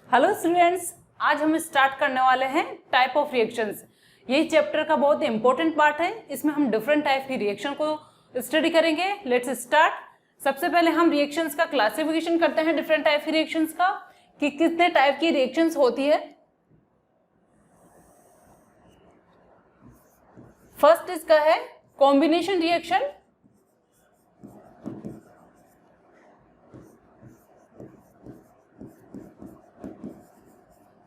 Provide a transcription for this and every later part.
Hello students, आज हम start करने वाले हैं टाइप ऑफ रिएक्शंस। यही चैप्टर का बहुत इंपॉर्टेंट पार्ट है। इसमें हम डिफरेंट टाइप की रिएक्शन को स्टडी करेंगे। Let's start. सबसे पहले हम रिएक्शंस का क्लासिफिकेशन करते हैं, डिफरेंट टाइप की रिएक्शंस का, कि कितने टाइप की रिएक्शंस होती है। फर्स्ट इसका है कॉम्बिनेशन रिएक्शन।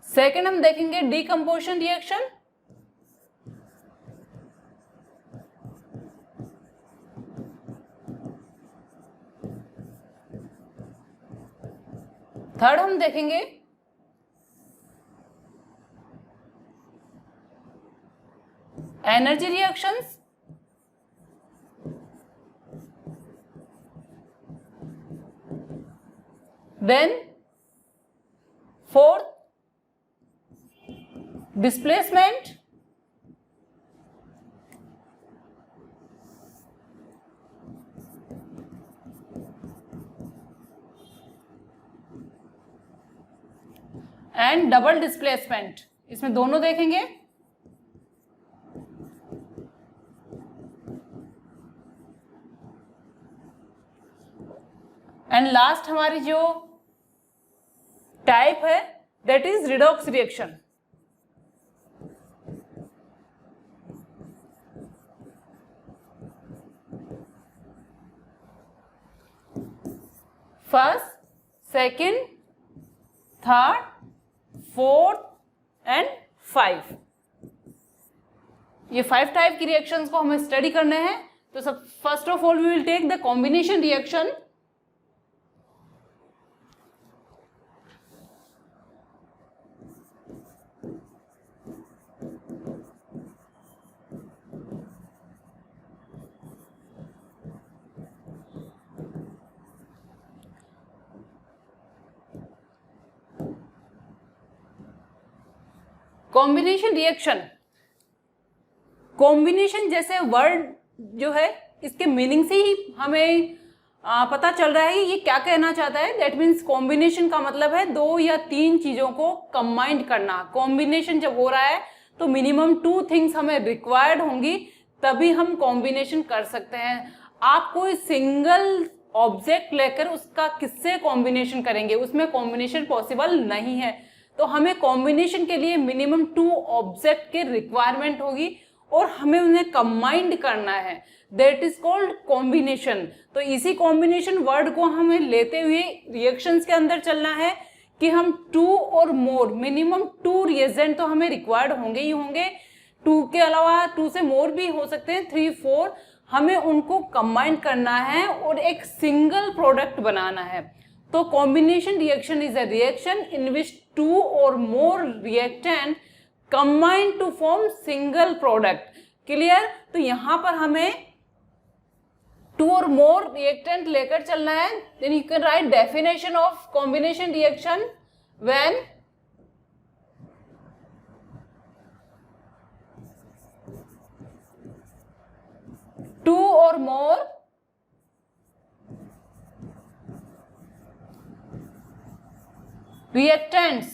सेकेंड हम देखेंगे डीकंपोजिशन रिएक्शन। थर्ड हम देखेंगे energy reactions. Then fourth displacement. And double displacement. इसमें दोनों देखेंगे। एंड लास्ट हमारी जो टाइप है that is redox reaction. First, second, third, fourth and 5। ये 5 टाइप की रिएक्शंस को हमें स्टडी करने हैं। तो सब first of all we will take the combination reaction. Combination reaction, combination जैसे वर्ड जो है इसके मीनिंग से ही हमें पता चल रहा है ये क्या कहना चाहता है। दैट मीन्स कॉम्बिनेशन का मतलब है 2 या 3 चीजों को कंबाइंड करना। कॉम्बिनेशन जब हो रहा है तो मिनिमम 2 थिंग्स हमें रिक्वायर्ड होंगी, तभी हम कॉम्बिनेशन कर सकते हैं। आप कोई सिंगल ऑब्जेक्ट लेकर उसका किससे कॉम्बिनेशन करेंगे, उसमें कॉम्बिनेशन पॉसिबल नहीं है। तो हमें कॉम्बिनेशन के लिए मिनिमम 2 ऑब्जेक्ट की रिक्वायरमेंट होगी और हमें उन्हें कंबाइंड करना है। That is called combination. तो इसी कॉम्बिनेशन वर्ड को हमें लेते हुए रिएक्शंस के अंदर चलना है कि हम 2 और मोर, मिनिमम 2 रिएजेंट तो हमें रिक्वायर्ड होंगे ही होंगे। 2 के अलावा 2 से मोर भी हो सकते हैं, 3, 4। हमें उनको कंबाइन करना है और एक सिंगल प्रोडक्ट बनाना है। तो combination reaction is a reaction in which 2 or more reactant combine to form single product। Clear? तो यहां पर हमें 2 or more reactant लेकर चलना है। then you can write definition of combination reaction when two or more reactants.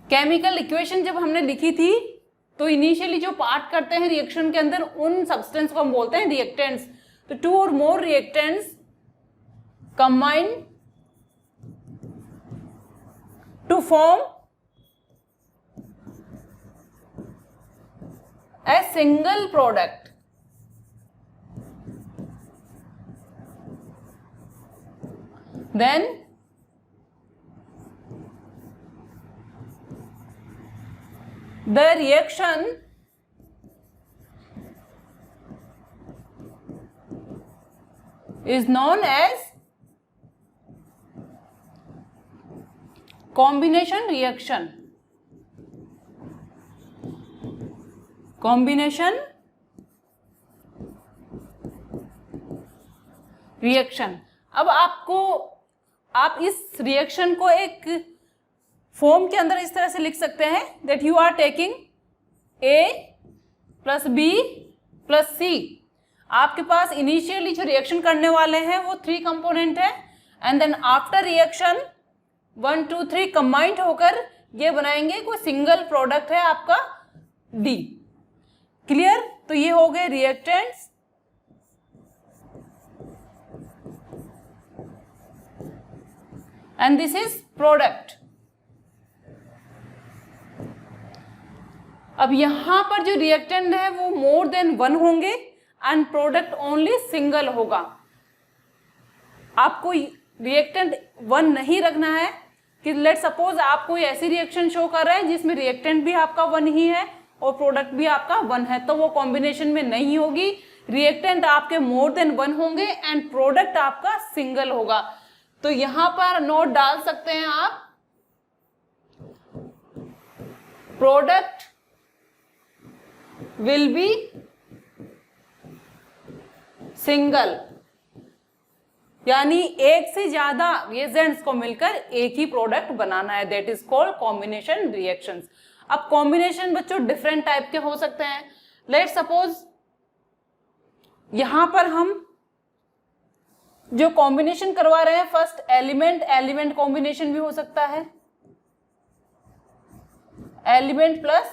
Chemical equation जब हमने लिखी थी तो इनिशियली जो पार्ट करते हैं रिएक्शन के अंदर उन सब्सटेंस को हम बोलते हैं रिएक्टेंट्स। तो 2 और more reactants combine to form a single product. Then the reaction is known as combination reaction। combination reaction। अब आप इस रिएक्शन को एक फॉर्म के अंदर इस तरह से लिख सकते हैं that you are taking A plus B plus C। आपके पास इनिशियली जो रिएक्शन करने वाले हैं वो 3 कंपोनेंट है, and then after reaction 1 2 3 combined होकर ये बनाएंगे कोई सिंगल प्रोडक्ट है आपका डी। क्लियर? तो ये हो गए reactants. And this is product. अब यहां पर जो रिएक्टेंट है वो मोर देन 1 होंगे एंड प्रोडक्ट ओनली सिंगल होगा। आपको रिएक्टेंट 1 नहीं रखना है कि लेट सपोज आप कोई ऐसी रिएक्शन शो कर रहे हैं जिसमें रिएक्टेंट भी आपका 1 ही है और प्रोडक्ट भी आपका 1 है, तो वो कॉम्बिनेशन में नहीं होगी। रिएक्टेंट आपके मोर देन 1 होंगे एंड प्रोडक्ट आपका सिंगल होगा। तो यहां पर नोट डाल सकते हैं आप, प्रोडक्ट विल बी सिंगल, यानी एक से ज्यादा रिएजेंट्स को मिलकर एक ही प्रोडक्ट बनाना है, that is called combination reactions. अब कॉम्बिनेशन बच्चों डिफरेंट टाइप के हो सकते हैं। लेट सपोज यहां पर हम जो कॉम्बिनेशन करवा रहे हैं फर्स्ट एलिमेंट एलिमेंट कॉम्बिनेशन भी हो सकता है, element plus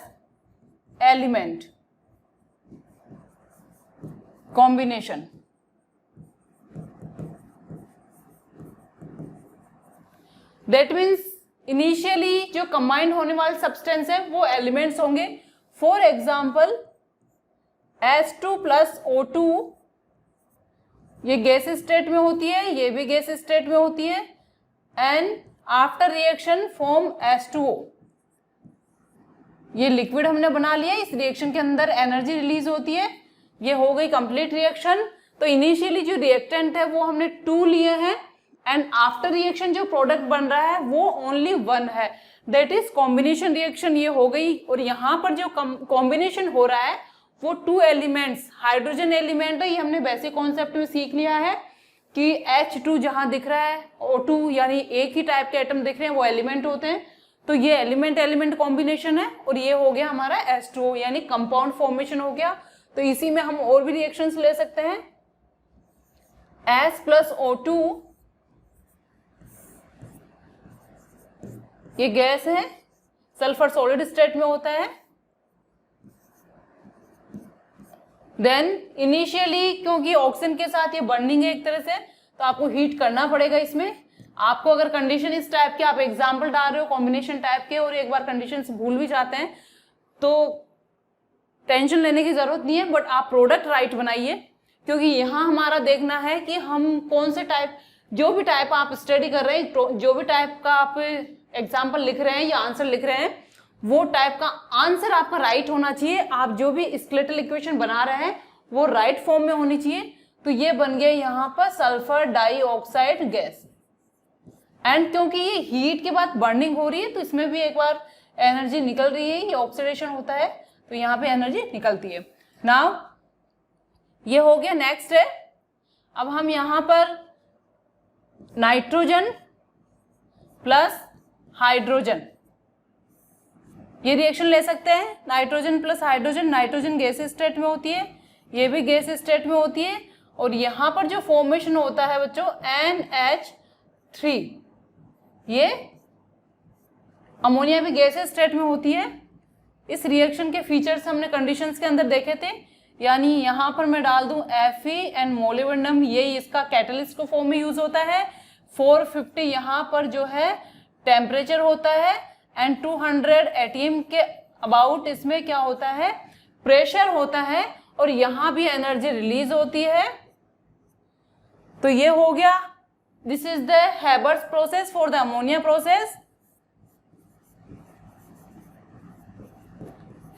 element combination. That means initially जो कंबाइंड होने वाले सब्सटेंस है वो एलिमेंट्स होंगे। For example H2 plus O2 ये गैस स्टेट में होती है, ये भी गैस स्टेट में होती है and after reaction form H2O। ये लिक्विड हमने बना लिया, इस रिएक्शन के अंदर एनर्जी रिलीज होती है, ये हो गई कंप्लीट रिएक्शन। तो इनिशियली जो रिएक्टेंट है वो हमने 2 लिए हैं एंड आफ्टर रिएक्शन जो प्रोडक्ट बन रहा है वो ओनली 1 है, दैट इज कॉम्बिनेशन रिएक्शन ये हो गई। और यहाँ पर जो कॉम्बिनेशन हो रहा है वो 2 एलिमेंट्स, हाइड्रोजन एलिमेंट है, ये हमने बेसिक कॉन्सेप्ट में सीख लिया है कि H2 जहां दिख रहा है O2 यानी एक ही टाइप के एटम दिख रहे हैं वो एलिमेंट होते हैं। तो ये एलिमेंट एलिमेंट कॉम्बिनेशन है और ये हो गया हमारा H2O यानी कंपाउंड फॉर्मेशन हो गया। तो इसी में हम और भी रिएक्शंस ले सकते हैं। H प्लस O2 ये गैस है, सल्फर सॉलिड स्टेट में होता है। देन इनिशियली क्योंकि ऑक्सीजन के साथ ये बर्निंग है एक तरह से, तो आपको हीट करना पड़ेगा इसमें। आपको अगर कंडीशन इस टाइप के, आप एग्जाम्पल डाल रहे हो कॉम्बिनेशन टाइप के और एक बार कंडीशन भूल भी जाते हैं तो टेंशन लेने की जरूरत नहीं है, बट आप प्रोडक्ट राइट बनाइए, क्योंकि यहाँ हमारा देखना है कि हम कौन से टाइप, जो भी टाइप आप स्टडी कर रहे हैं, जो भी टाइप का आप एग्जाम्पल लिख रहे हैं या आंसर लिख रहे हैं, वो टाइप का आंसर आपका राइट होना चाहिए। आप जो भी स्केलेटल इक्वेशन बना रहे हैं वो राइट फॉर्म में होनी चाहिए। तो ये बन गया यहाँ पर सल्फर डाइऑक्साइड गैस। एंड क्योंकि ये हीट के बाद बर्निंग हो रही है तो इसमें भी एक बार एनर्जी निकल रही है, ये ऑक्सीडेशन होता है तो यहाँ पे एनर्जी निकलती है। नाउ ये हो गया। नेक्स्ट है, अब हम यहाँ पर नाइट्रोजन प्लस हाइड्रोजन ये रिएक्शन ले सकते हैं। Nitrogen plus hydrogen, nitrogen gas state में होती है, ये भी गैस स्टेट में होती है और यहाँ पर जो फॉर्मेशन होता है बच्चों NH3, ये अमोनिया भी गैस स्टेट में होती है। इस रिएक्शन के फीचर्स हमने कंडीशंस के अंदर देखे थे, यानी यहाँ पर मैं डाल दूं Fe एंड मोलिब्डेनम, ये इसका कैटलिस्ट को फॉर्म में यूज होता है। 450 यहाँ पर जो है टेम्परेचर होता है एंड 200 एटीएम के अबाउट इसमें क्या होता है, प्रेशर होता है और यहाँ भी एनर्जी रिलीज होती है। तो ये हो गया, this is the Haber's process for the ammonia process.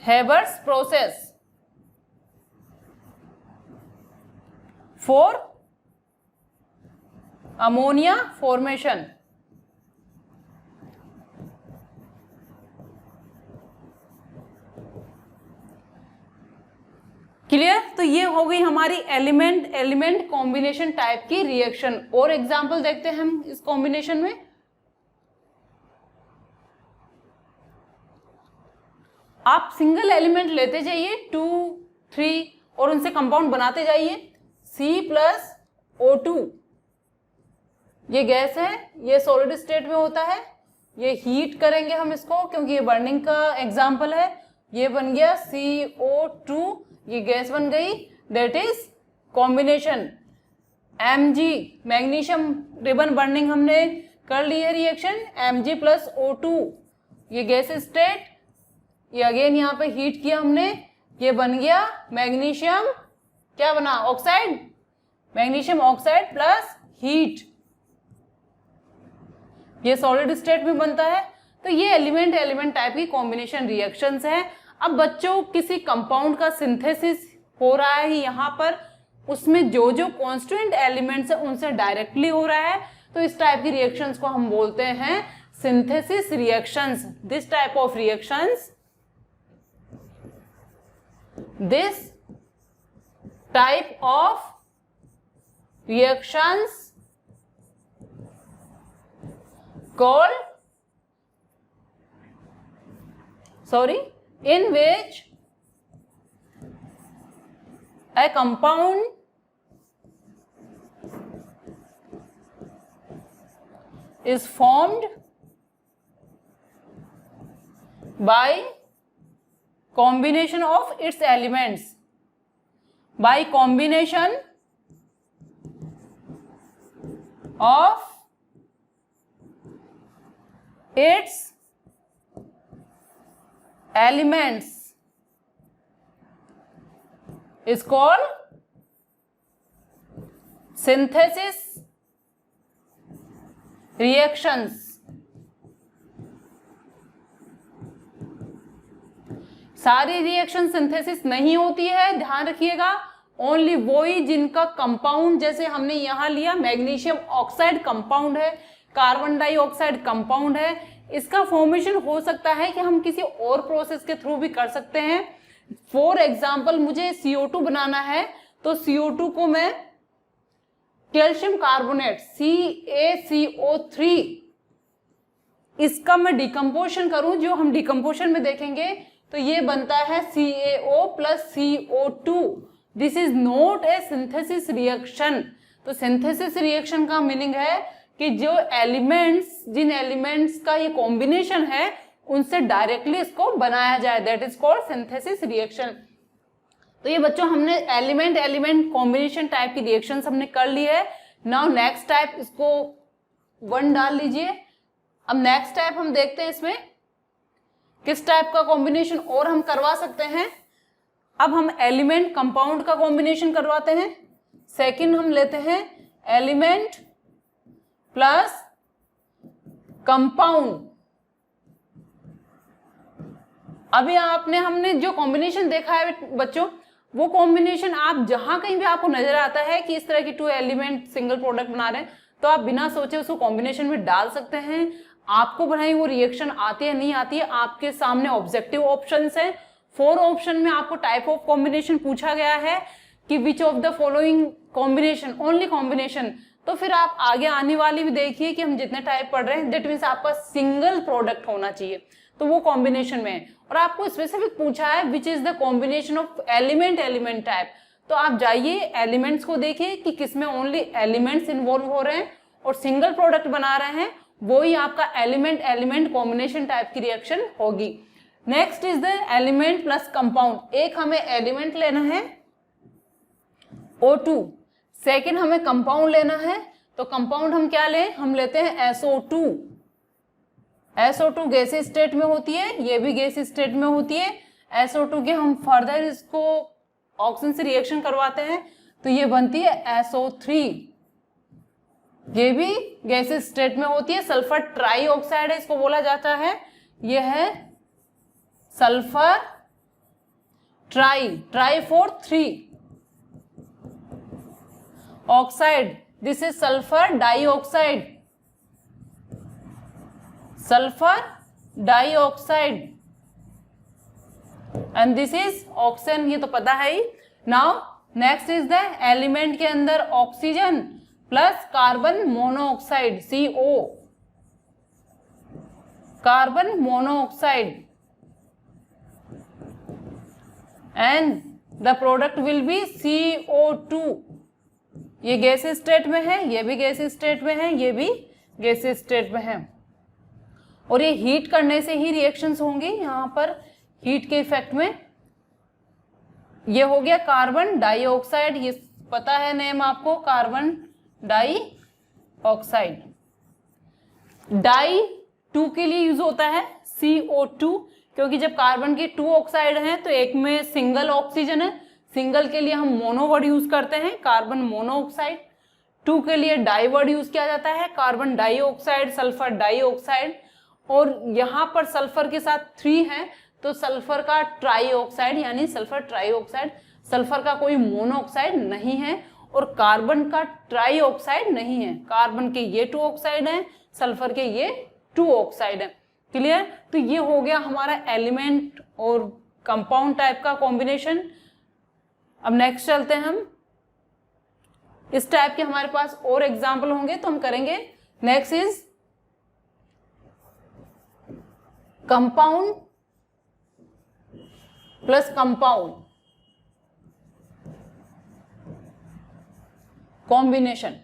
Haber's process for ammonia formation. Clear? तो ये हो गई हमारी एलिमेंट एलिमेंट कॉम्बिनेशन टाइप की रिएक्शन। और एग्जांपल देखते हैं हम इस कॉम्बिनेशन में। आप सिंगल एलिमेंट लेते जाइए 2, 3 और उनसे कंपाउंड बनाते जाइए। C प्लस O2 ये गैस है, ये सॉलिड स्टेट में होता है ये हीट करेंगे हम इसको, क्योंकि ये बर्निंग का एग्जाम्पल है। ये बन गया CO2, ये गैस बन गई, that is combination. Mg, magnesium ribbon burning हमने कर ली है रिएक्शन, Mg प्लस O2, ये गैस स्टेट, ये अगेन यहाँ पे हीट किया हमने, ये बन गया मैग्नीशियम, क्या बना, oxide, magnesium oxide plus heat, ये सॉलिड स्टेट में बनता है। तो ये एलिमेंट एलिमेंट टाइप की कॉम्बिनेशन रिएक्शंस हैं। अब बच्चों किसी कंपाउंड का सिंथेसिस हो रहा है यहाँ पर, उसमें जो जो कॉन्स्टिट्यूएंट एलिमेंट्स है उनसे डायरेक्टली हो रहा है, तो इस टाइप की रिएक्शंस को हम बोलते हैं synthesis reactions. This type of reactions, this type of reactions called, in which a compound is formed by combination of its elements, by combination of its elements is called synthesis reactions। सारी reaction synthesis नहीं होती है, ध्यान रखिएगा, only वही जिनका compound, जैसे हमने यहां लिया मैग्नीशियम ऑक्साइड कंपाउंड है, कार्बन डाइऑक्साइड कंपाउंड है, इसका फॉर्मेशन हो सकता है कि हम किसी और प्रोसेस के थ्रू भी कर सकते हैं। फॉर एग्जाम्पल मुझे CO2 बनाना है, तो CO2 को मैं कैल्शियम कार्बोनेट CaCO3, इसका मैं डिकम्पोजिशन करूं, जो हम डिकम्पोजिशन में देखेंगे तो ये बनता है CaO plus CO2। This is not a synthesis reaction. तो सिंथेसिस रिएक्शन का मीनिंग है कि जो एलिमेंट्स, जिन एलिमेंट्स का ये कॉम्बिनेशन है उनसे डायरेक्टली इसको बनाया जाए, that is called synthesis reaction. तो ये बच्चों हमने एलिमेंट एलिमेंट कॉम्बिनेशन टाइप की रिएक्शंस हमने कर ली है। नाउ नेक्स्ट टाइप, इसको 1 डाल लीजिए। अब नेक्स्ट टाइप हम देखते हैं इसमें किस टाइप का कॉम्बिनेशन और हम करवा सकते हैं। अब हम एलिमेंट कंपाउंड का कॉम्बिनेशन करवाते हैं। सेकंड हम लेते हैं एलिमेंट प्लस कंपाउंड। अभी हमने जो कॉम्बिनेशन देखा है बच्चों, वो कॉम्बिनेशन आप जहां कहीं भी आपको नजर आता है कि इस तरह की 2 एलिमेंट सिंगल प्रोडक्ट बना रहे हैं, तो आप बिना सोचे उसको कॉम्बिनेशन में डाल सकते हैं। आपको बनाई वो रिएक्शन आती है नहीं आती है, आपके सामने ऑब्जेक्टिव ऑप्शंस हैं। 4 ऑप्शन में आपको टाइप ऑफ कॉम्बिनेशन पूछा गया है कि which of the following combination, only combination. तो फिर आप आगे आने वाली भी देखिए कि हम जितने टाइप पढ़ रहे हैं, दैट मीन्स आपका सिंगल प्रोडक्ट होना चाहिए, तो वो कॉम्बिनेशन में है। और आपको स्पेसिफिक पूछा है which is the combination of element element type, तो आप जाइए एलिमेंट्स को देखिए कि किसमें ओनली एलिमेंट्स इन्वॉल्व हो रहे हैं और सिंगल प्रोडक्ट बना रहे हैं, वो ही आपका एलिमेंट एलिमेंट कॉम्बिनेशन टाइप की रिएक्शन होगी। Next is the element plus compound. एक हमें एलिमेंट लेना है O2, सेकेंड हमें कंपाउंड लेना है। तो कंपाउंड हम क्या लें, हम लेते हैं SO2। SO2 गैसी स्टेट में होती है, ये भी गैसी स्टेट में होती है। SO2 के हम फर्दर इसको ऑक्सीजन से रिएक्शन करवाते हैं, तो ये बनती है SO3, ये भी गैसी स्टेट में होती है। सल्फर ट्राईऑक्साइड है, इसको बोला जाता है। ये है sulphur tri for 3 oxide, this is sulphur dioxide, sulphur dioxide, and this is oxygen, ये तो पता है ही। Now next is the element के अंदर oxygen plus carbon monoxide CO, carbon monoxide, and the product will be CO2। ये gas state में है, ये भी गैस स्टेट में है, ये भी गैस स्टेट में है। और ये हीट करने से ही रिएक्शंस होंगी। यहाँ पर हीट के इफेक्ट में ये हो गया कार्बन डाइऑक्साइड, ये पता है नेम आपको, कार्बन डाइऑक्साइड। डाई 2 के लिए यूज होता है, CO2, क्योंकि जब कार्बन के 2 ऑक्साइड हैं तो एक में सिंगल ऑक्सीजन है, सिंगल के लिए हम मोनो वर्ड यूज करते हैं, कार्बन मोनोऑक्साइड। 2 के लिए डाई वर्ड यूज किया जाता है, कार्बन डाइऑक्साइड, सल्फर डाइऑक्साइड। और यहाँ पर सल्फर के साथ 3 है तो सल्फर का ट्राईऑक्साइड यानी सल्फर ट्राईऑक्साइड। सल्फर का कोई मोनोऑक्साइड नहीं है और कार्बन का ट्राईऑक्साइड नहीं है। कार्बन के ये 2 ऑक्साइड हैं, सल्फर के ये 2 ऑक्साइड हैं। क्लियर? तो ये हो गया हमारा एलिमेंट और कंपाउंड टाइप का कॉम्बिनेशन। अब नेक्स्ट चलते हैं हम, इस टाइप के हमारे पास और एग्जाम्पल होंगे तो हम करेंगे। Next is compound plus compound combination.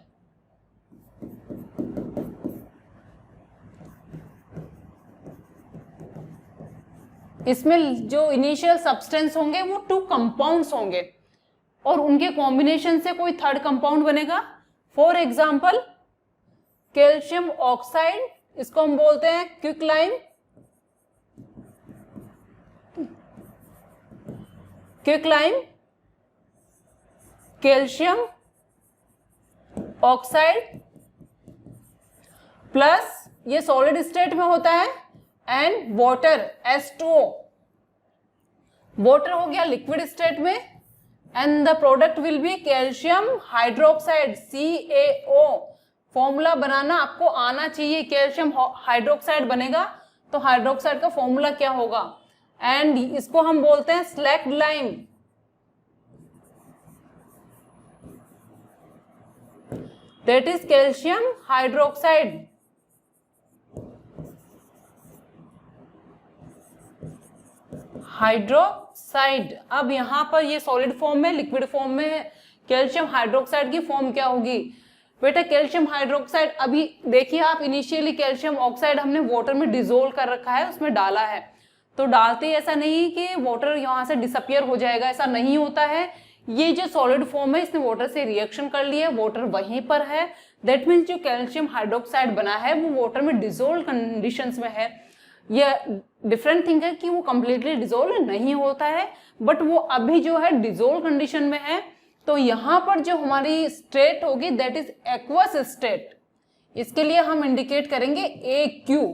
इसमें जो इनिशियल सब्सटेंस होंगे वो 2 कंपाउंड्स होंगे और उनके कॉम्बिनेशन से कोई थर्ड कंपाउंड बनेगा। फॉर एग्जाम्पल कैल्शियम ऑक्साइड, इसको हम बोलते हैं quicklime, quicklime calcium oxide plus ये सॉलिड स्टेट में होता है एंड वाटर H2O। वाटर हो गया लिक्विड स्टेट में and the product will be calcium hydroxide CaO। Formula बनाना आपको आना चाहिए, कैल्शियम हाइड्रोक्साइड बनेगा तो हाइड्रोक्साइड का फॉर्मूला क्या होगा, एंड इसको हम बोलते हैं slaked lime. That is calcium hydroxide. Hydroxide. अब यहां पर ये सॉलिड फॉर्म में, लिक्विड फॉर्म में कैल्शियम हाइड्रोक्साइड की फॉर्म क्या होगी बेटा? कैल्शियम हाइड्रोक्साइड, अभी देखिए आप, इनिशियली कैल्शियम ऑक्साइड हमने वाटर में डिसोल्व कर रखा है, उसमें डाला है, तो डालते ही ऐसा नहीं कि वाटर यहां से डिसअपियर हो जाएगा, ऐसा नहीं होता है। ये जो सॉलिड फॉर्म है इसने वाटर से रिएक्शन कर लिया, वाटर वहीं पर है, दैट मीन्स जो कैल्शियम हाइड्रोक्साइड बना है वो वाटर में डिसोल्व कंडीशंस में है। ये डिफरेंट थिंग है कि वो कंप्लीटली डिसोल्व नहीं होता है, बट वो अभी जो है डिसोल्व कंडीशन में है। तो यहाँ पर जो हमारी स्टेट होगी दैट इज एक्वस स्टेट, इसके लिए हम इंडिकेट करेंगे AQ।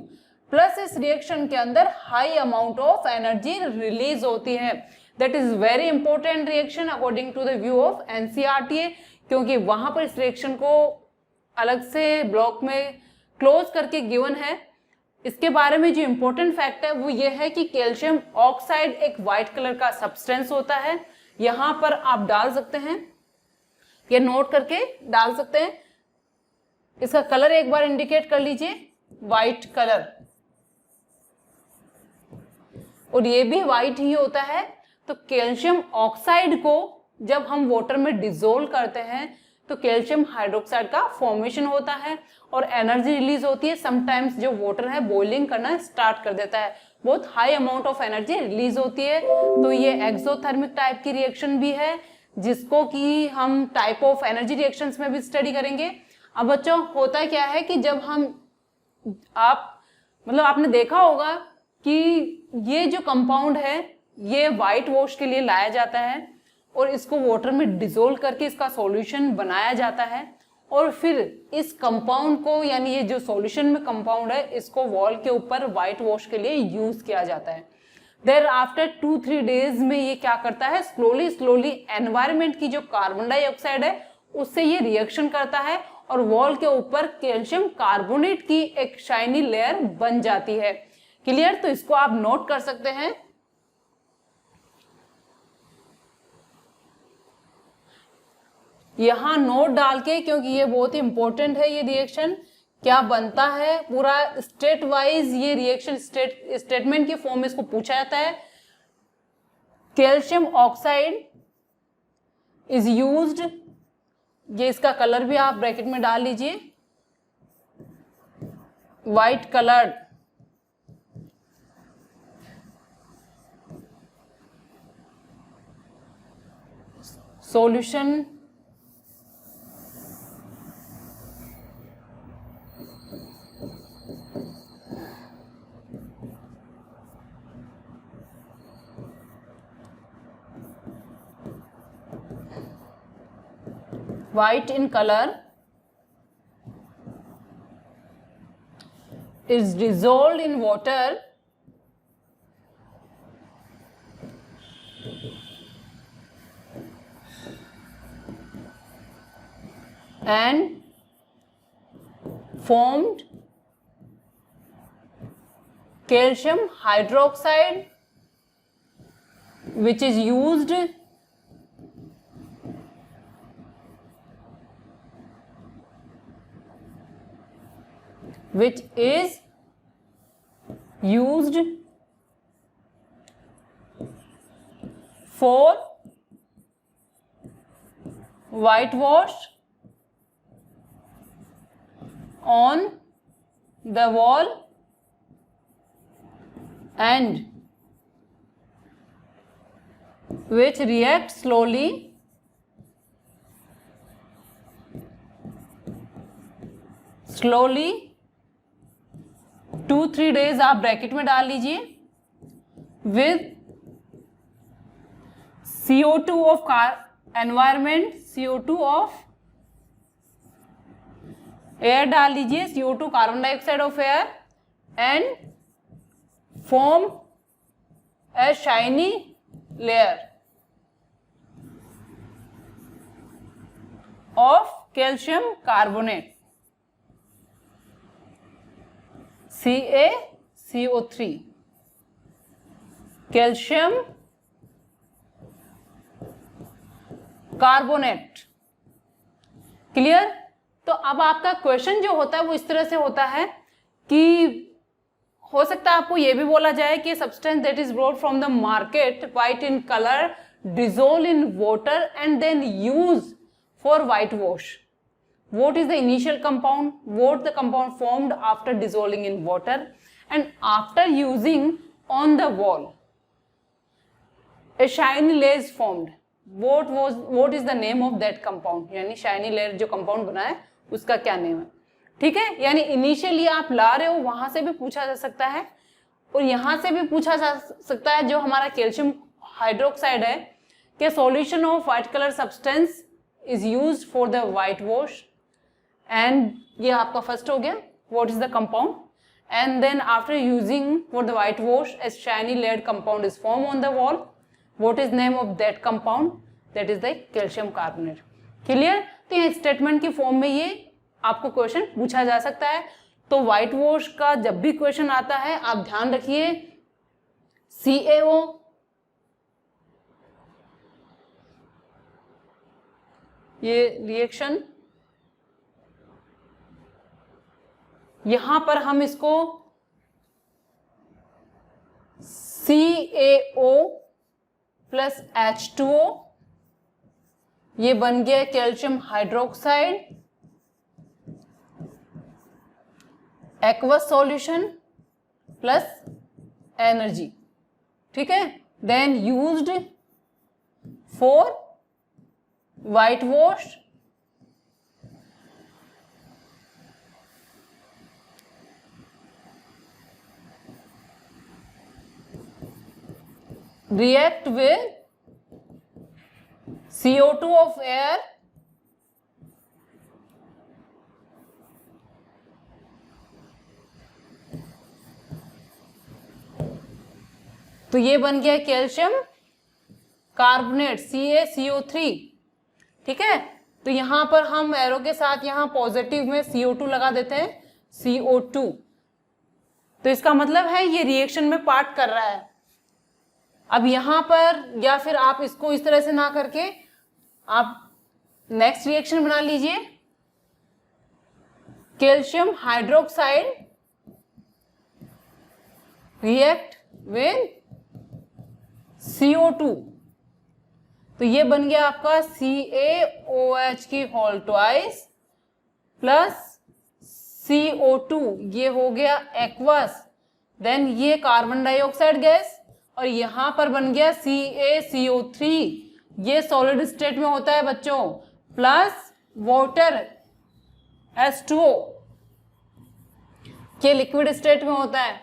प्लस इस रिएक्शन के अंदर high amount of energy release होती है, that is very important reaction according to the view of NCERT, क्योंकि वहां पर इस रिएक्शन को अलग से ब्लॉक में क्लोज करके गिवन है। इसके बारे में जो इंपॉर्टेंट फैक्ट है वो ये है कि कैल्शियम ऑक्साइड एक व्हाइट कलर का सब्सटेंस होता है, यहां पर आप डाल सकते हैं, ये नोट करके डाल सकते हैं। इसका कलर एक बार इंडिकेट कर लीजिए, व्हाइट कलर, और ये भी व्हाइट ही होता है। तो कैल्शियम ऑक्साइड को जब हम वाटर में डिसोल्व करते हैं तो कैल्शियम हाइड्रोक्साइड का फॉर्मेशन होता है और एनर्जी रिलीज होती है। समटाइम्स जो वाटर है बॉइलिंग करना स्टार्ट कर देता है, बहुत high amount of energy release होती है। तो ये एक्सोथर्मिक टाइप की रिएक्शन भी है, जिसको कि हम टाइप ऑफ एनर्जी रिएक्शंस में भी स्टडी करेंगे। अब बच्चों होता क्या है कि जब हम आपने देखा होगा कि ये जो कंपाउंड है ये व्हाइट वॉश के लिए लाया जाता है और इसको वाटर में डिसोल्व करके इसका सॉल्यूशन बनाया जाता है और फिर इस कंपाउंड को, यानी ये जो सॉल्यूशन में कंपाउंड है, इसको वॉल के ऊपर व्हाइट वॉश के लिए यूज किया जाता है। देयर आफ्टर 2-3 डेज में ये क्या करता है, स्लोली एनवायरमेंट की जो कार्बन डाइऑक्साइड है उससे ये रिएक्शन करता है और वॉल के ऊपर कैल्शियम कार्बोनेट की एक शाइनी लेयर बन जाती है। क्लियर? तो इसको आप नोट कर सकते हैं। यहां नोट डाल के, क्योंकि ये बहुत ही इंपॉर्टेंट है। ये रिएक्शन क्या बनता है पूरा स्टेट वाइज, ये रिएक्शन स्टेटमेंट की फॉर्म में इसको पूछा जाता है। कैल्शियम ऑक्साइड इज यूज्ड, ये इसका कलर भी आप ब्रैकेट में डाल लीजिए, white coloured solution white in color is dissolved in water and formed calcium hydroxide, which is used for whitewash on the wall and which react slowly slowly 2-3 days आप bracket में डाल लीजिए with CO2 of environment, CO2 of air डाल लीजिए, CO2 carbon dioxide of air and form a shiny layer of calcium carbonate CaCO3 calcium carbonate. Clear? तो अब आपका question जो होता है वो इस तरह से होता है कि हो सकता है आपको ये भी बोला जाए कि substance that is brought from the market white in colour dissolve in water and then use for white wash. What is the initial compound? What the compound formed after dissolving in water and after using on the wall? A shiny layer is formed. What is the name of that compound? यानी shiny layer जो compound बना है उसका क्या name है? ठीक है, यानी इनिशियली आप ला रहे हो वहां से भी पूछा जा सकता है और यहां से भी पूछा जा सकता है। जो हमारा कैल्शियम हाइड्रोक्साइड है कि solution of white colour substance is used for the white wash and ये आपका फर्स्ट हो गया what is the compound and then after using for the white wash a shiny layered compound is form on the wall. What is name of that compound? That is the calcium carbonate. Clear? तो ये statement की form में ये आपको question पूछा जा सकता है। तो व्हाइट वॉश का जब भी क्वेश्चन आता है आप ध्यान रखिए CaO ये रिएक्शन यहां पर हम इसको CaO प्लस H2O ये बन गया calcium hydroxide aqueous solution plus energy. ठीक है, then used for white wash react with CO2 of air तो ये बन गया कैल्शियम कार्बोनेट CaCO3। ठीक है, तो यहां पर हम एरो के साथ यहां पॉजिटिव में CO2 लगा देते हैं CO2, तो इसका मतलब है ये रिएक्शन में पार्ट कर रहा है। अब यहां पर या फिर आप इसको इस तरह से ना करके आप नेक्स्ट रिएक्शन बना लीजिए calcium hydroxide react with CO2 तो ये बन गया आपका CaOH की होल ट्वाइस प्लस CO2 ये हो गया एक्वस, देन ये कार्बन डाइऑक्साइड गैस और यहां पर बन गया CaCO3 ये सॉलिड स्टेट में होता है बच्चों, प्लस वाटर H2O ये लिक्विड स्टेट में होता है।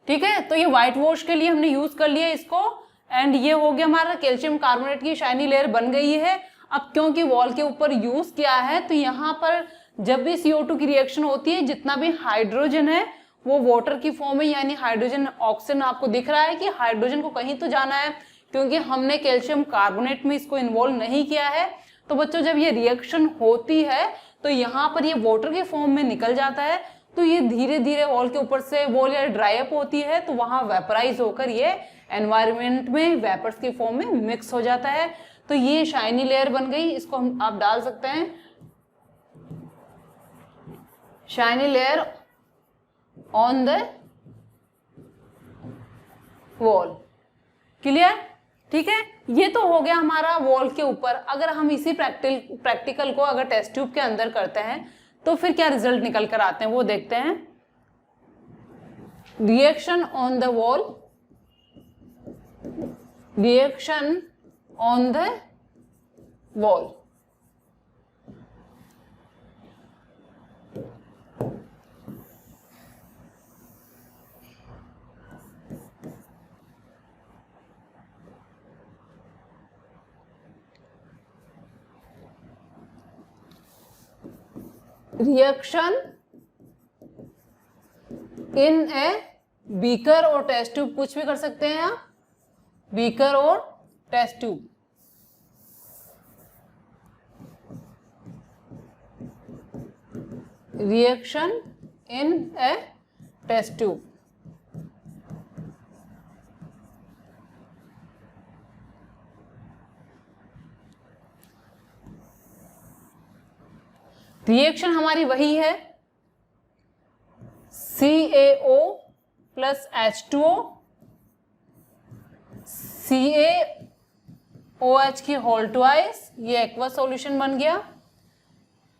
ठीक है, तो ये व्हाइट वॉश के लिए हमने यूज कर लिया इसको, एंड ये हो गया हमारा कैल्शियम कार्बोनेट की शाइनी लेयर बन गई है। अब क्योंकि वॉल के ऊपर यूज किया है तो यहाँ पर जब भी CO2 की रिएक्शन होती है, जितना भी हाइड्रोजन है वो वाटर की फॉर्म में, यानी हाइड्रोजन ऑक्सीजन आपको दिख रहा है कि हाइड्रोजन को कहीं तो जाना है, क्योंकि हमने कैल्शियम कार्बोनेट में इसको इन्वॉल्व नहीं किया है। तो बच्चों जब ये रिएक्शन होती है तो यहाँ पर ये वाटर के फॉर्म में निकल जाता है, तो ये धीरे धीरे वॉल के ऊपर से वॉल या ड्राई अप होती है, तो वहां वेपराइज होकर ये एनवायरनमेंट में वेपर्स की फॉर्म में मिक्स हो जाता है। तो ये शाइनी लेयर बन गई, इसको हम आप डाल सकते हैं shiny layer on the wall. Clear? ठीक है, ये तो हो गया हमारा वॉल के ऊपर। अगर हम इसी प्रैक्टिकल को अगर टेस्ट ट्यूब के अंदर करते हैं तो फिर क्या रिजल्ट निकल कर आते हैं वो देखते हैं। Reaction on the wall, reaction on the wall. Reaction in a beaker और टेस्ट ट्यूब, कुछ भी कर सकते हैं आप, बीकर और test tube. Reaction in a test tube. Reaction हमारी वही है, CaO प्लस H2O, CaOH की होल ट्वाइस, ये एक्वा सॉल्यूशन बन गया।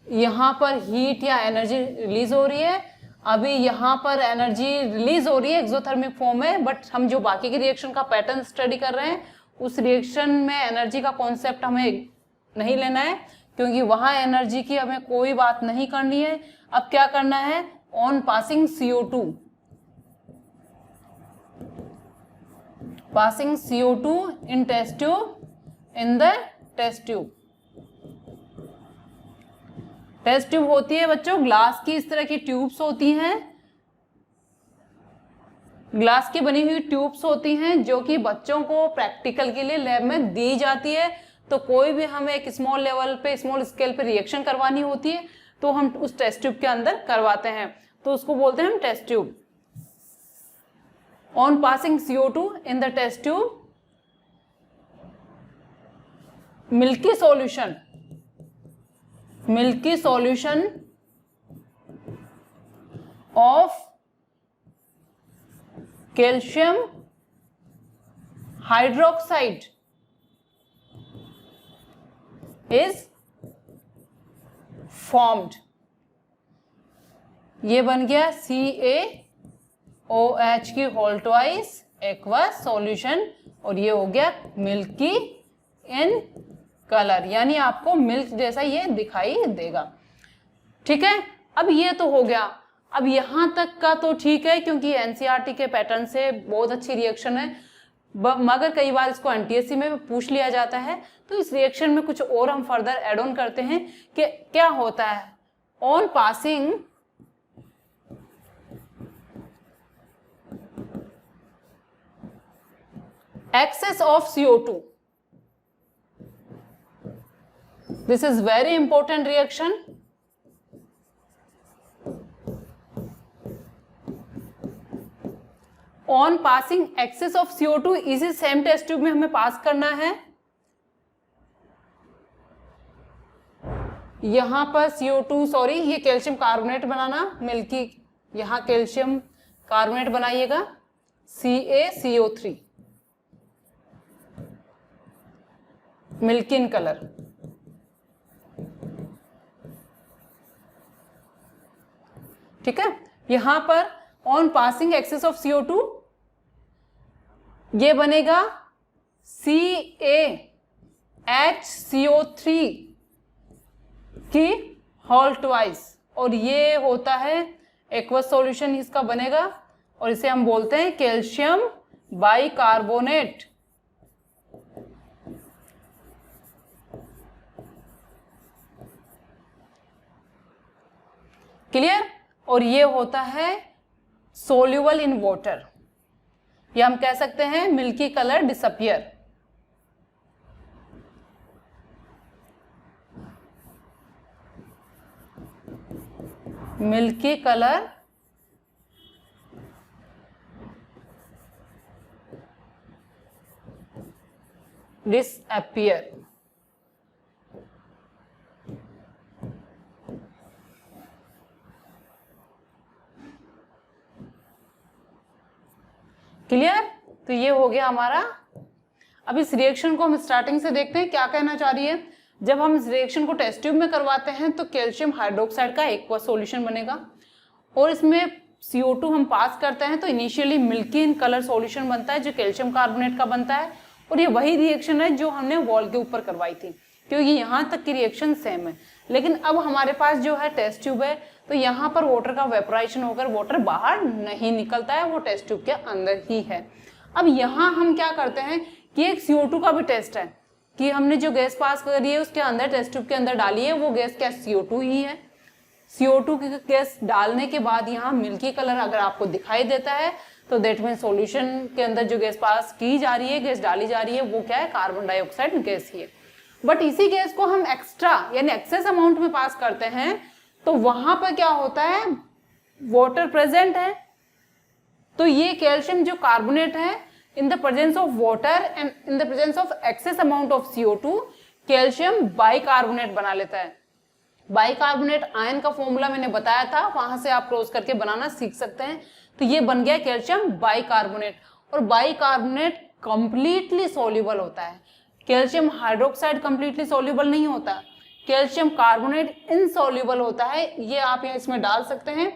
यहां पर हीट या एनर्जी रिलीज हो रही है, अभी यहां पर एनर्जी रिलीज हो रही है एक्सोथर्मिक फॉर्म में, बट हम जो बाकी के रिएक्शन का पैटर्न स्टडी कर रहे हैं उस रिएक्शन में एनर्जी का कॉन्सेप्ट हमें नहीं लेना है, क्योंकि वहां एनर्जी की हमें कोई बात नहीं करनी है। अब क्या करना है, on passing CO2, passing CO2 in test tube, in the test tube. Test tube होती है बच्चों ग्लास की, इस तरह की ट्यूब्स होती हैं, ग्लास की बनी हुई ट्यूब्स होती हैं जो कि बच्चों को प्रैक्टिकल के लिए लैब में दी जाती है। तो कोई भी हमें एक स्मॉल लेवल पे, स्मॉल स्केल पे रिएक्शन करवानी होती है तो हम उस टेस्ट ट्यूब के अंदर करवाते हैं, तो उसको बोलते हैं हम test tube. On passing CO2 in the test tube, milky solution, milky solution of calcium hydroxide is formed। ये बन गया CaOH की होल ट्वाइस एक्वस सॉल्यूशन, और ये हो गया मिल्की इन कलर, यानी आपको मिल्क जैसा ये दिखाई देगा। ठीक है, अब ये तो हो गया। अब यहां तक का तो ठीक है, क्योंकि NCERT के पैटर्न से बहुत अच्छी रिएक्शन है, मगर कई बार इसको NTSC में पूछ लिया जाता है, तो इस रिएक्शन में कुछ और हम फर्दर एड ऑन करते हैं कि क्या होता है। On passing excess of CO2, this is very important reaction. On passing excess of CO2, इसी सेम टेस्ट ट्यूब में हमें पास करना है। यहां पर CO2, सॉरी ये कैल्शियम कार्बोनेट बनाना, मिल्की, यहां कैल्शियम कार्बोनेट बनाइएगा, CaCO3, मिल्की इन कलर। ठीक है, यहां पर on passing excess of CO2 ये बनेगा CaCO HCO3 की होल ट्वाइस, और ये होता है एक्वस सॉल्यूशन इसका बनेगा, और इसे हम बोलते हैं कैल्शियम बाइकार्बोनेट। क्लियर? और ये होता है सोल्यूबल इन वाटर, या हम कह सकते हैं milky colour disappear. Milky colour disappear. Clear? तो ये हो गया हमारा। अब इस रिएक्शन को हम स्टार्टिंग से देखते हैं क्या कहना चाह रही है। जब हम इस रिएक्शन को टेस्ट ट्यूब में करवाते हैं तो कैल्शियम हाइड्रोक्साइड का एक्वस सॉल्यूशन बनेगा, और इसमें CO2 हम पास करते हैं तो initially milky in colour solution बनता है जो कैल्शियम कार्बोनेट का बनता है। और ये वही रिएक्शन है जो हमने वॉल के ऊपर करवाई थी, क्योंकि यहाँ तक की रिएक्शन सेम है। लेकिन अब हमारे पास जो है टेस्ट ट्यूब है, तो यहाँ पर वाटर का वेपराइजेशन होकर वाटर बाहर नहीं निकलता है, वो टेस्ट ट्यूब के अंदर ही है। अब यहाँ हम क्या करते हैं कि एक CO2 का भी टेस्ट है, कि हमने जो गैस पास करी है उसके अंदर टेस्ट ट्यूब के अंदर डाली है, वो गैस क्या CO2 ही है। CO2 की गैस डालने के बाद यहाँ मिल्की कलर अगर आपको दिखाई देता है तो दैट मीन सॉल्यूशन के अंदर जो गैस पास की जा रही है, गैस डाली जा रही है, वो क्या है, कार्बन डाइऑक्साइड गैस ही है। बट इसी गैस को हम एक्स्ट्रा यानी एक्सेस अमाउंट में पास करते हैं तो वहां पर क्या होता है, वाटर प्रेजेंट है। तो ये कैल्शियम जो कार्बोनेट है, in the presence of water and in the presence of excess amount of CO2, calcium bicarbonate बना लेता है। बाइकार्बोनेट आयन का फॉर्मूला मैंने बताया था, वहां से आप क्रॉस करके बनाना सीख सकते हैं। तो ये बन गया कैल्शियम बाइकार्बोनेट, और बाइकार्बोनेट कंप्लीटली सॉल्युबल होता है। कैल्शियम हाइड्रोक्साइड कंप्लीटली सॉल्युबल नहीं होता, कैल्शियम कार्बोनेट इनसॉल्युबल होता है। ये आप यहाँ इसमें डाल सकते हैं,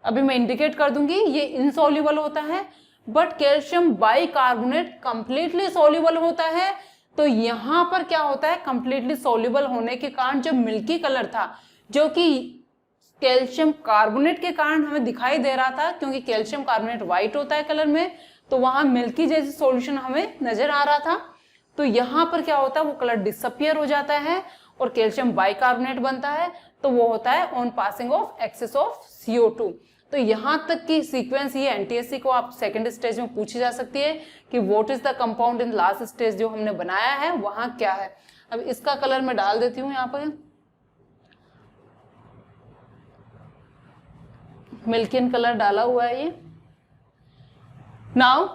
अभी मैं इंडिकेट कर दूंगी, ये इनसॉल्युबल होता है। But calcium bicarbonate completely soluble होता है। तो यहाँ पर क्या होता है, कंप्लीटली सॉल्युबल होने के कारण जो मिल्की कलर था, जो कि कैल्शियम कार्बोनेट के कारण हमें दिखाई दे रहा था, क्योंकि कैल्शियम कार्बोनेट व्हाइट होता है कलर में, तो वहां मिल्की जैसी सॉल्यूशन हमें नजर आ रहा था। तो यहाँ पर क्या होता है, वो कलर डिसअपियर हो जाता है और कैल्शियम बाइकार्बोनेट बनता है। तो वो होता है on passing of excess of CO2। तो यहाँ तक की सीक्वेंस ये NTSC को आप सेकंड स्टेज में पूछी जा सकती है कि what is the compound in last stage जो हमने बनाया है वहां क्या है। अब इसका कलर मैं डाल देती हूँ यहाँ पर, मिल्किन कलर डाला हुआ है ये। नाउ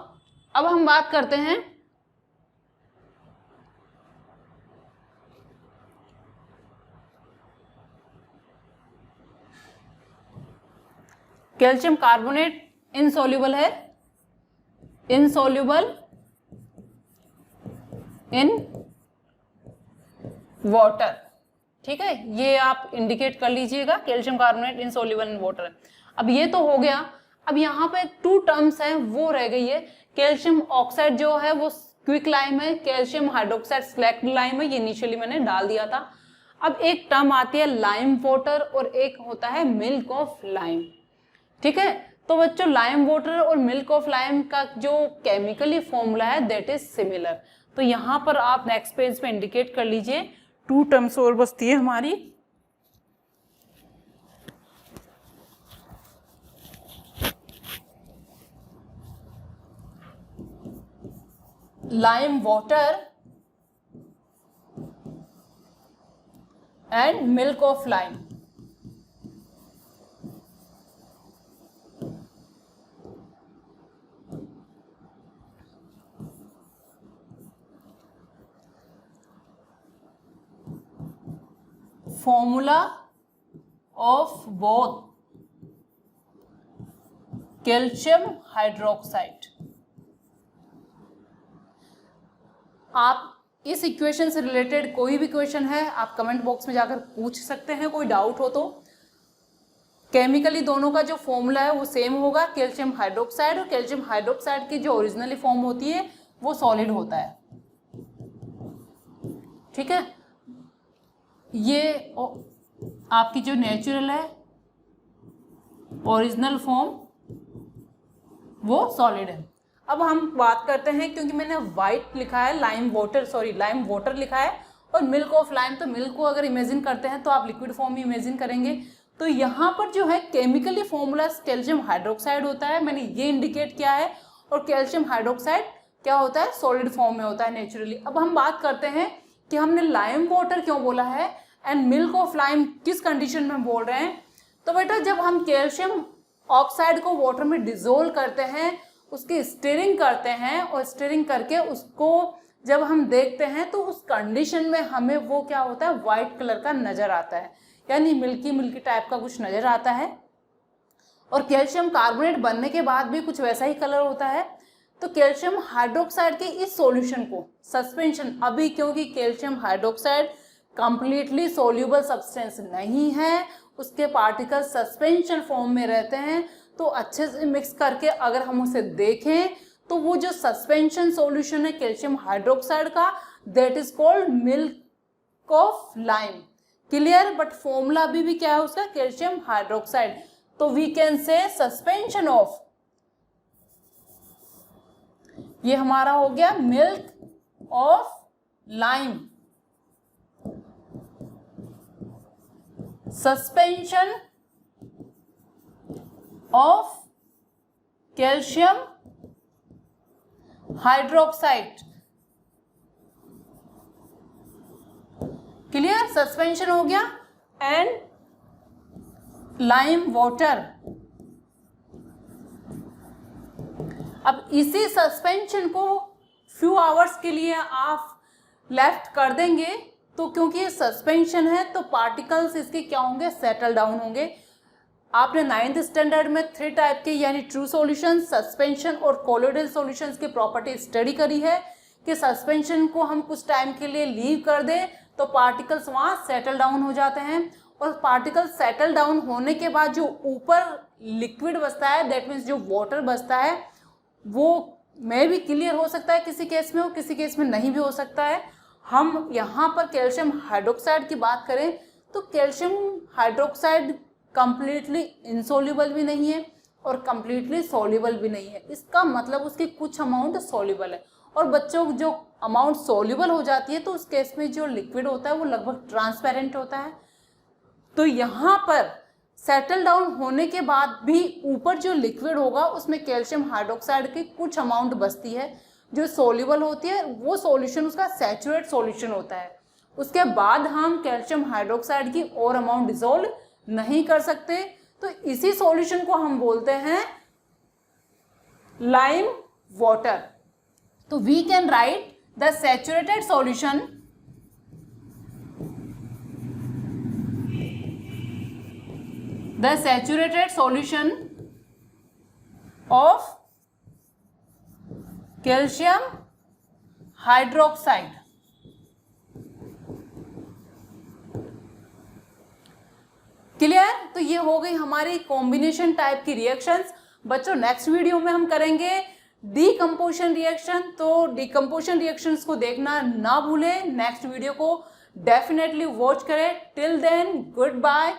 अब हम बात करते हैं कैल्शियम कार्बोनेट इनसॉल्युबल है, इनसॉल्युबल इन वाटर। ठीक है, ये आप इंडिकेट कर लीजिएगा, calcium carbonate insoluble in water. अब ये तो हो गया। अब यहाँ पे 2 टर्म्स हैं वो रह गई है। कैल्शियम ऑक्साइड जो है वो क्विक लाइम है, कैल्शियम हाइड्रोक्साइड स्लैक्ड लाइम है, ये इनिशियली मैंने डाल दिया था। अब एक टर्म आती है लाइम वाटर और एक होता है मिल्क ऑफ लाइम। ठीक है, तो बच्चों लाइम वाटर और मिल्क ऑफ लाइम का जो केमिकली फॉर्मूला है दैट इज सिमिलर। तो यहाँ पर आप नेक्स्ट पेज पे इंडिकेट कर लीजिए। 2 टर्म्स और बचती है हमारी। Lime water and milk of lime. Formula of both calcium hydroxide. आप इस इक्वेशन से रिलेटेड कोई भी क्वेश्चन है आप कमेंट बॉक्स में जाकर पूछ सकते हैं, कोई डाउट हो तो। केमिकली दोनों का जो फॉर्मूला है वो सेम होगा, कैल्शियम हाइड्रोक्साइड, और कैल्शियम हाइड्रोक्साइड की जो ओरिजिनली फॉर्म होती है वो सॉलिड होता है। ठीक है, ये आपकी जो नेचुरल है ओरिजिनल फॉर्म वो सॉलिड है। अब हम बात करते हैं, क्योंकि मैंने वाइट लिखा है, लाइम वाटर लिखा है और मिल्क ऑफ लाइम, तो मिल्क को अगर इमेजिन करते हैं तो आप लिक्विड फॉर्म ही इमेजिन करेंगे। तो यहाँ पर जो है केमिकली फॉर्मूला कैल्शियम हाइड्रोक्साइड होता है, मैंने ये इंडिकेट किया है, और कैल्शियम हाइड्रोक्साइड क्या होता है, सॉलिड फॉर्म में होता है नेचुरली। अब हम बात करते हैं कि हमने लाइम वाटर क्यों बोला है एंड मिल्क ऑफ लाइम किस कंडीशन में बोल रहे हैं। तो बेटा जब हम कैल्शियम ऑक्साइड को वाटर में डिजोल्व करते हैं, उसकी स्टीयरिंग करते हैं, और स्टीयरिंग करके उसको जब हम देखते हैं तो उस कंडीशन में हमें वो क्या होता है, वाइट कलर का नजर आता है, यानी मिल्की टाइप का कुछ नजर आता है। और कैल्शियम कार्बोनेट बनने के बाद भी कुछ वैसा ही कलर होता है। तो कैल्शियम हाइड्रोक्साइड के इस सॉल्यूशन को सस्पेंशन, अभी क्योंकि calcium hydroxide completely soluble substance नहीं है, उसके पार्टिकल सस्पेंशन फॉर्म में रहते हैं, तो अच्छे से मिक्स करके अगर हम उसे देखें तो वो जो सस्पेंशन सॉल्यूशन है कैल्शियम हाइड्रोक्साइड का, that is called milk of lime. Clear? But formula भी क्या है उसका, कैल्शियम हाइड्रोक्साइड। तो we can say suspension of, ये हमारा हो गया milk of lime, suspension of calcium hydroxide. Clear? Suspension हो गया एंड लाइम वाटर। अब इसी सस्पेंशन को फ्यू आवर्स के लिए आप लेफ्ट कर देंगे, तो क्योंकि ये सस्पेंशन है तो पार्टिकल्स इसके क्या होंगे, सेटल डाउन होंगे। आपने 9th स्टैंडर्ड में 3 टाइप के यानी ट्रू सॉल्यूशन, सस्पेंशन और कोलोइडल सॉल्यूशंस की प्रॉपर्टी स्टडी करी है कि सस्पेंशन को हम कुछ टाइम के लिए लीव कर दें तो पार्टिकल्स वहाँ सेटल डाउन हो जाते हैं, और पार्टिकल सेटल डाउन होने के बाद जो ऊपर लिक्विड बचता है, दैट मीन्स जो वाटर बचता है, वो में भी क्लियर हो सकता है किसी केस में, और किसी केस में नहीं भी हो सकता है। हम यहाँ पर कैल्शियम हाइड्रोक्साइड की बात करें तो कैल्शियम हाइड्रोक्साइड कंप्लीटली इनसोल्यूबल भी नहीं है और कंप्लीटली सोल्यूबल भी नहीं है। इसका मतलब उसकी कुछ अमाउंट सोल्यूबल है, और बच्चों जो अमाउंट सोल्यूबल हो जाती है तो उस केस में जो लिक्विड होता है वो लगभग ट्रांसपेरेंट होता है। तो यहाँ पर सेटल डाउन होने के बाद भी ऊपर जो लिक्विड होगा उसमें कैल्शियम हाइड्रोक्साइड की कुछ अमाउंट बचती है जो सोल्यूबल होती है, वो सॉल्यूशन उसका सैचुरेट सॉल्यूशन होता है। उसके बाद हम कैल्शियम हाइड्रोक्साइड की और अमाउंट डिसॉल्व नहीं कर सकते, तो इसी सॉल्यूशन को हम बोलते हैं लाइम वाटर। तो we can write the saturated solution of calcium hydroxide. Clear? तो ये हो गई हमारी कॉम्बिनेशन टाइप की रिएक्शंस। बच्चों नेक्स्ट वीडियो में हम करेंगे डीकम्पोजिशन रिएक्शन, तो डीकम्पोजिशन रिएक्शंस को देखना ना भूलें, नेक्स्ट वीडियो को डेफिनेटली वॉच करें। Till then good bye.